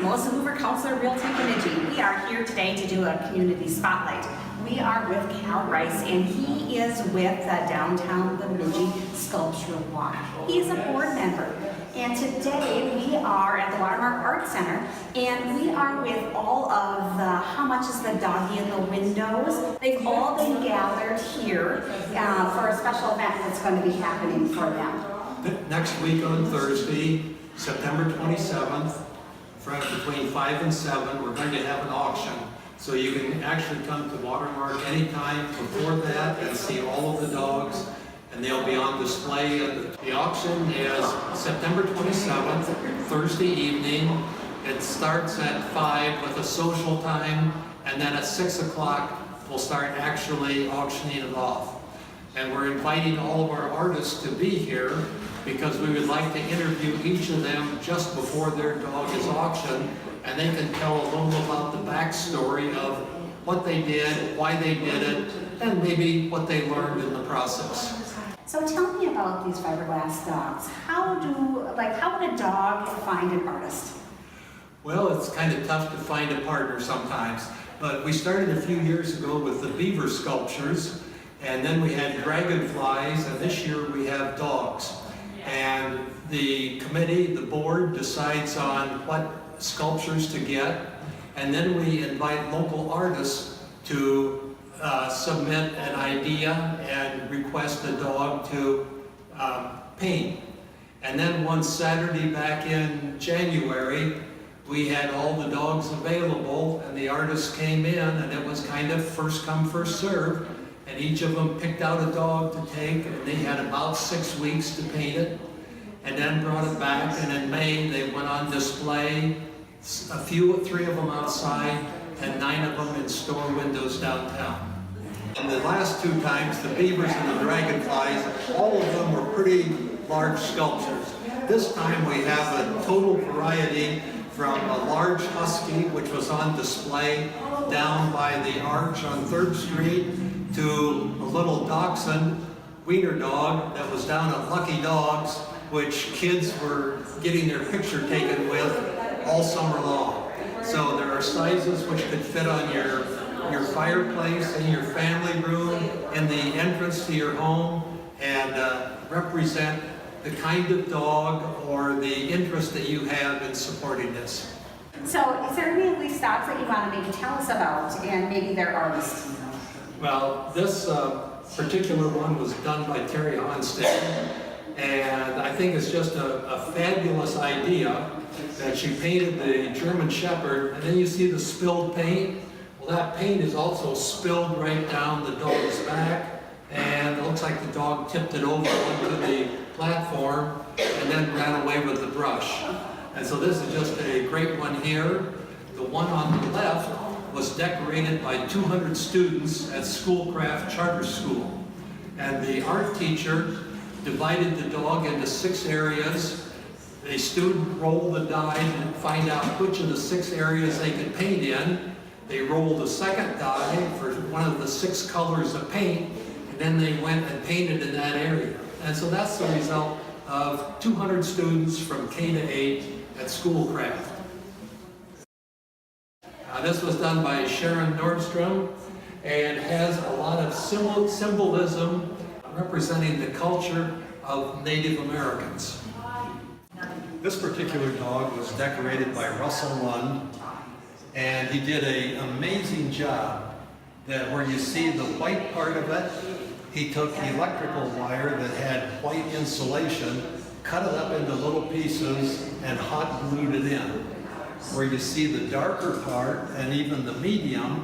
I'm Melissa Hoover, Counselor of Realty Bemidji. We are here today to do a community spotlight. We are with Cal Rice, and he is with the Downtown Bemidji Sculpture Walk. He is a board member, and today we are at the Watermark Art Center, and we are with all of the How Much is the Doggy in the Windows. They've all been gathered here for a special event that's going to be happening for them. Next week on Thursday, September 27th, between 5 and 7, we're going to have an auction. So you can actually come to Watermark anytime before that and see all of the dogs, and they'll be on display. The auction is September 27th, Thursday evening. It starts at 5 with a social time, and then at 6 o'clock we'll start actually auctioning it off. And we're inviting all of our artists to be here because we would like to interview each of them just before their dog is auctioned, and they can tell a little about the backstory of what they did, why they did it, and maybe what they learned in the process. So tell me about these fiberglass dogs. How would a dog find an artist? Well, it's kind of tough to find a partner sometimes, but we started a few years ago with the beaver sculptures, and then we had dragonflies, and this year we have dogs. And the committee, the board, decides on what sculptures to get, and then we invite local artists to submit an idea and request a dog to paint. And then one Saturday back in January, we had all the dogs available, and the artists came in, and it was kind of first come, first served. And each of them picked out a dog to take, and they had about 6 weeks to paint it, and then brought it back. And in May, they went on display, 3 of them outside, and 9 of them in store windows downtown. And the last 2 times, the beavers and the dragonflies, all of them were pretty large sculptures. This time we have a total variety, from a large husky, which was on display down by the arch on 3rd Street, to a little dachshund wiener dog that was down at Lucky Dogs, which kids were getting their picture taken with all summer long. So there are sizes which could fit on your fireplace, in your family room, in the entrance to your home, and represent the kind of dog or the interest that you have in supporting this. So is there any of these dogs that you want to maybe tell us about, and maybe their artists? Well, this particular one was done by Terry Onstead, and I think it's just a fabulous idea that she painted the German Shepherd, and then you see the spilled paint. Well, that paint is also spilled right down the dog's back, and it looks like the dog tipped it over onto the platform and then ran away with the brush. And so this is just a great one here. The one on the left was decorated by 200 students at Schoolcraft Charter School. And the art teacher divided the dog into 6 areas. A student rolled the die and find out which of the 6 areas they could paint in. They rolled a second die for one of the 6 colors of paint, and then they went and painted in that area. And so that's the result of 200 students from K to 8 at Schoolcraft. This was done by Sharon Nordstrom and has a lot of symbolism representing the culture of Native Americans. This particular dog was decorated by Russell Lund, and he did an amazing job that where you see the white part of it, he took electrical wire that had white insulation, cut it up into little pieces, and hot glued it in. Where you see the darker part and even the medium,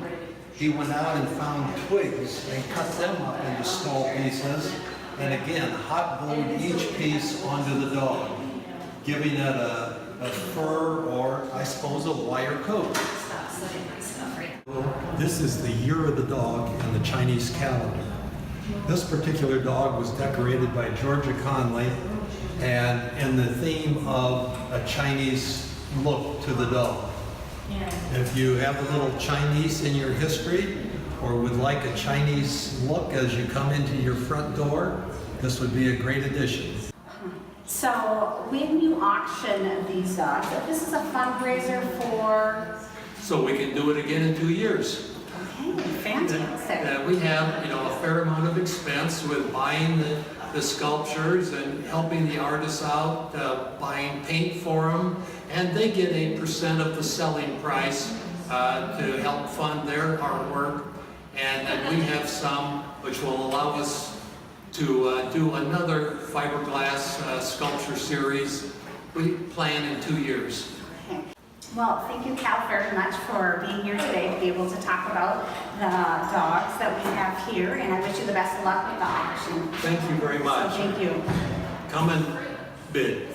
he went out and found twigs and cut them up into small pieces, and again hot glued each piece onto the dog, giving it a fur or I suppose a wire coat. This is the year of the dog in the Chinese calendar. This particular dog was decorated by Georgia Conley, and in the theme of a Chinese look to the dog. If you have a little Chinese in your history, or would like a Chinese look as you come into your front door, this would be a great addition. So when you auction these dogs, this is a fundraiser for, So we can do it again in 2 years. okay, fantastic. We have, a fair amount of expense with buying the sculptures and helping the artists out, buying paint for them, and they get a % of the selling price to help fund their artwork. And then we have some which will allow us to do another fiberglass sculpture series. We plan in 2 years. Okay. Well, thank you, Cal, very much for being here today to be able to talk about the dogs that we have here, and I wish you the best of luck with the auction. Thank you very much. So thank you. Come and bid.